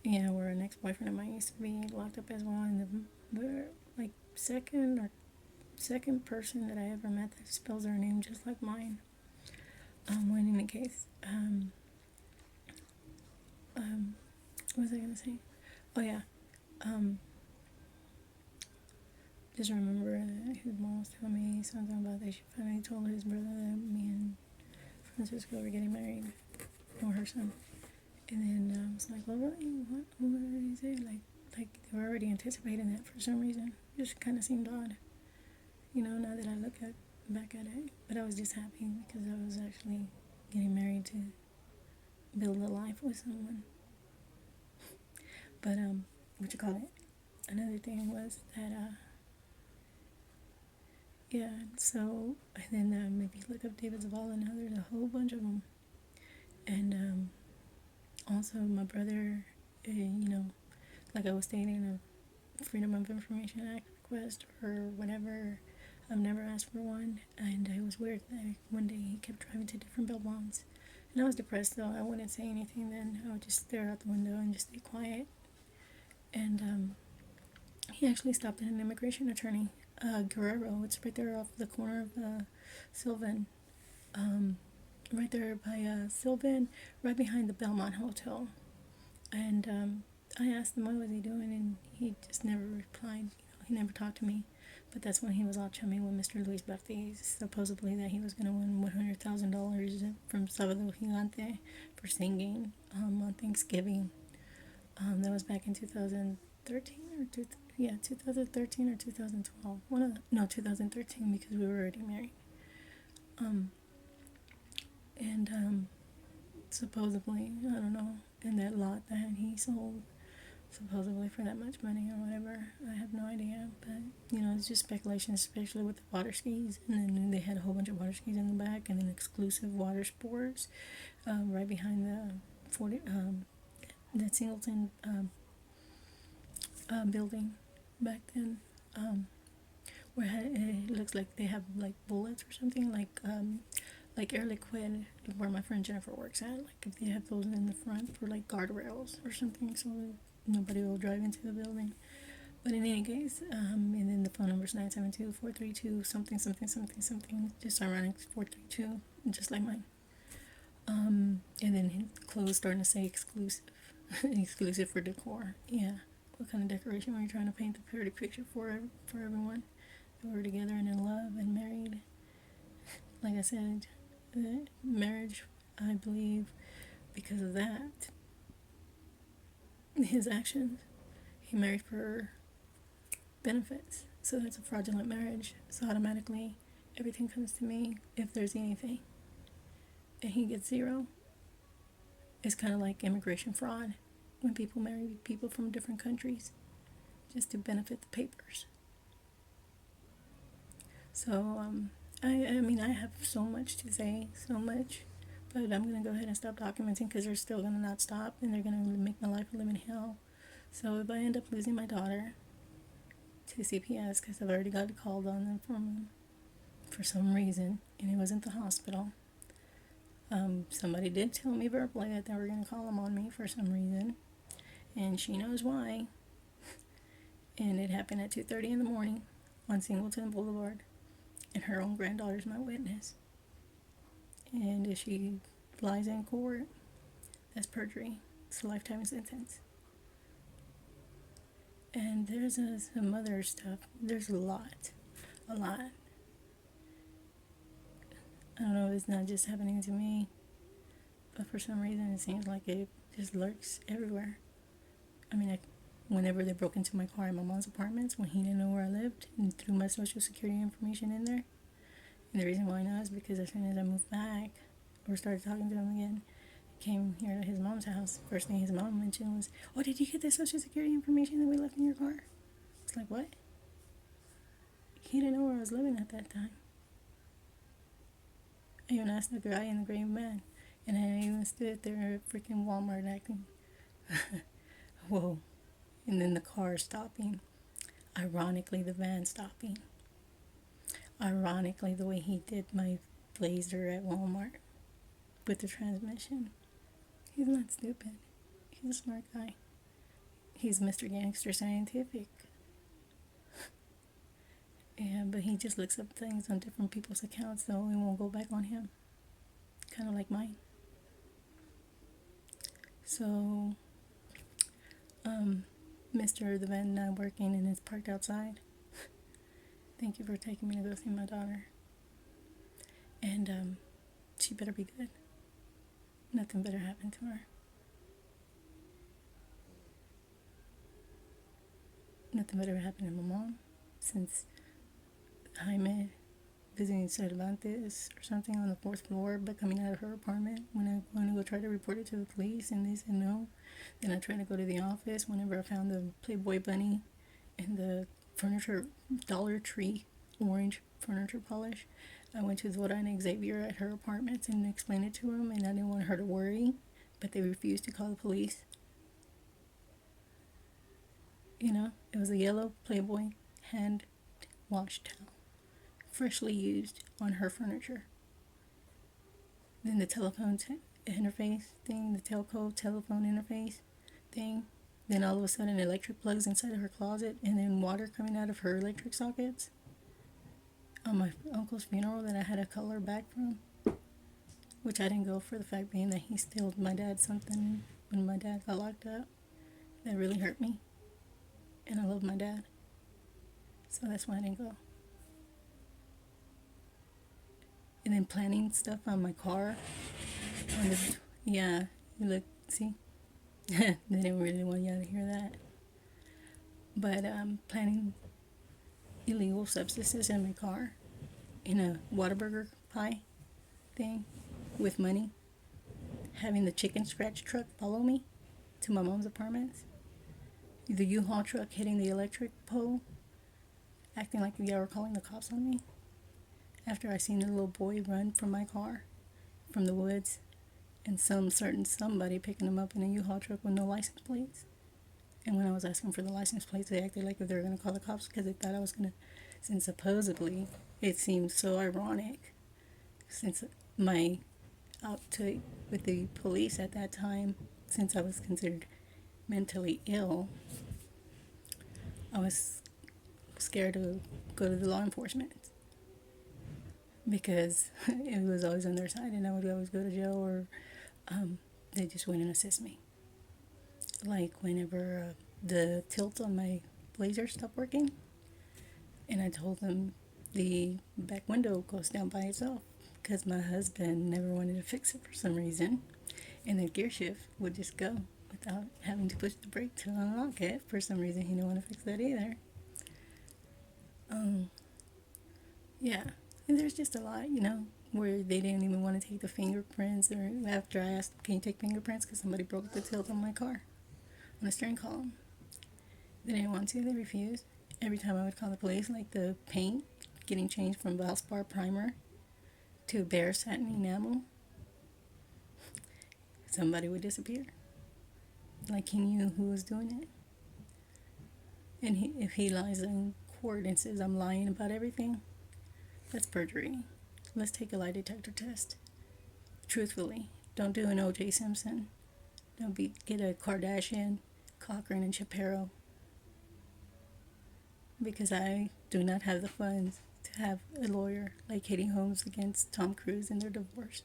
Yeah, where an ex-boyfriend of mine used to be locked up as well, and the like second person that I ever met that spells their name just like mine. Well, in any case, what was I gonna say? Oh yeah, um, just remember that his mom was telling me something about that she finally told his brother that me and Francisco were getting married, or her son. And then I was like, well, really? What did he say? Like they were already anticipating that for some reason. It just kind of seemed odd, now that I look back at it. But I was just happy because I was actually getting married to build a life with someone. But what you call it? Another thing was that yeah. So and then maybe look up David Zavala. Now there's a whole bunch of them. And also my brother, like I was stating, a Freedom of Information Act request or whatever. I've never asked for one, and it was weird that one day he kept driving to different bail bonds. And I was depressed, though. I wouldn't say anything then. I would just stare out the window and just stay quiet. And he actually stopped at an immigration attorney, Guerrero. It's right there off the corner of Sylvan. Right there by Sylvan, right behind the Belmont Hotel. And I asked him what was he doing, and he just never replied. He never talked to me. But that's when he was all chummy with Mr. Luis Baptiste, supposedly that he was going to win $100,000 from Salvador Gigante for singing on Thanksgiving. That was back in 2013 or 2013 or 2012. No, 2013 because we were already married. Um, and supposedly, I don't know, in that lot that he sold supposedly for that much money or whatever. I have no idea, but it's just speculation, especially with the water skis. And then they had a whole bunch of water skis in the back, and then exclusive water sports right behind the 40 that Singleton building back then. Where it looks like they have like bullets or something like air liquid where my friend Jennifer works at. Like if they have those in the front for like guardrails or something, so nobody will drive into the building. But in any case, and then the phone number is 972-432 something something something something. Just ironic 432, just like mine. And then clothes starting to say exclusive, exclusive for decor. Yeah, what kind of decoration were you trying to paint the pretty picture for everyone? We were together and in love and married. Like I said, marriage, I believe, because of that, his actions, he married for benefits. So that's a fraudulent marriage. So automatically, everything comes to me if there's anything. And he gets zero. It's kind of like immigration fraud when people marry people from different countries just to benefit the papers. So, I mean, I have so much to say, so much, but I'm gonna go ahead and stop documenting because they're still gonna not stop and they're gonna make my life a living hell. So if I end up losing my daughter to CPS because I've already got called on them for some reason, and it wasn't the hospital. Somebody did tell me verbally that they were gonna call them on me for some reason, and she knows why. And it happened at 2:30 in the morning on Singleton Boulevard, and her own granddaughter's my witness. And if she lies in court, that's perjury. It's a lifetime sentence. And there's some other stuff. There's a lot. A lot. I don't know if it's not just happening to me, but for some reason it seems like it just lurks everywhere. I mean, whenever they broke into my car in my mom's apartments when he didn't know where I lived and threw my social security information in there. And the reason why now is because as soon as I moved back or started talking to him again, came here to his mom's house. First thing his mom mentioned was, "Oh, did you get the social security information that we left in your car?" It's like, what? He didn't know where I was living at that time. I even asked the guy in the gray van, and I even stood there at freaking Walmart acting, whoa. And then the car stopping. Ironically, the van stopping. Ironically, the way he did my blazer at Walmart with the transmission. He's not stupid. He's a smart guy. He's Mr. Gangster Scientific. Yeah, but he just looks up things on different people's accounts, so we won't go back on him. Kind of like mine. So, Mr. The van not working and is parked outside. Thank you for taking me to go see my daughter. And she better be good. Nothing better happen to her. Nothing better happened to my mom since Jaime visiting Cervantes or something on the fourth floor, but coming out of her apartment when I went to go try to report it to the police and they said no. Then I tried to go to the office whenever I found the Playboy bunny and the furniture Dollar Tree orange furniture polish. I went to Zora and Xavier at her apartments and explained it to them, and I didn't want her to worry, but they refused to call the police. You know, it was a yellow Playboy hand wash towel, freshly used on her furniture. Then the telephone interface thing, the telco telephone interface thing. Then all of a sudden, electric plugs inside of her closet, and then water coming out of her electric sockets. On my uncle's funeral that I had to call her back from, which I didn't go for the fact being that he stole my dad something when my dad got locked up. That really hurt me. And I love my dad. So that's why I didn't go. And then planning stuff on my car. Yeah, you look, see? They didn't really want y'all to hear that. But planning illegal substances in my car in a Whataburger pie thing with money. Having the chicken scratch truck follow me to my mom's apartments. The U-Haul truck hitting the electric pole, acting like y'all were calling the cops on me. After I seen the little boy run from my car, from the woods, and somebody picking him up in a U-Haul truck with no license plates. And when I was asking for the license plates, they acted like if they were going to call the cops because they thought I was going to, since supposedly, it seemed so ironic, since my outtake with the police at that time, since I was considered mentally ill, I was scared to go to the law enforcement because it was always on their side and I would always go to jail or they just wouldn't assist me. Like whenever the tilt on my blazer stopped working and I told them the back window goes down by itself because my husband never wanted to fix it for some reason, and the gear shift would just go without having to push the brake to unlock it. For some reason he didn't want to fix that either. Yeah, and there's just a lot, you know, where they didn't even want to take the fingerprints, or after I asked, can you take fingerprints, because somebody broke the tilt on my car, on the steering column. They didn't want to, they refused. Every time I would call the police, like the paint getting changed from Valspar primer to bare satin enamel, somebody would disappear. Like he knew who was doing it. And if he lies in court and says I'm lying about everything, that's perjury. Let's take a lie detector test. Truthfully, don't do an O.J. Simpson. Don't get a Kardashian, Cochran, and Shapiro. Because I do not have the funds to have a lawyer like Katie Holmes against Tom Cruise in their divorce.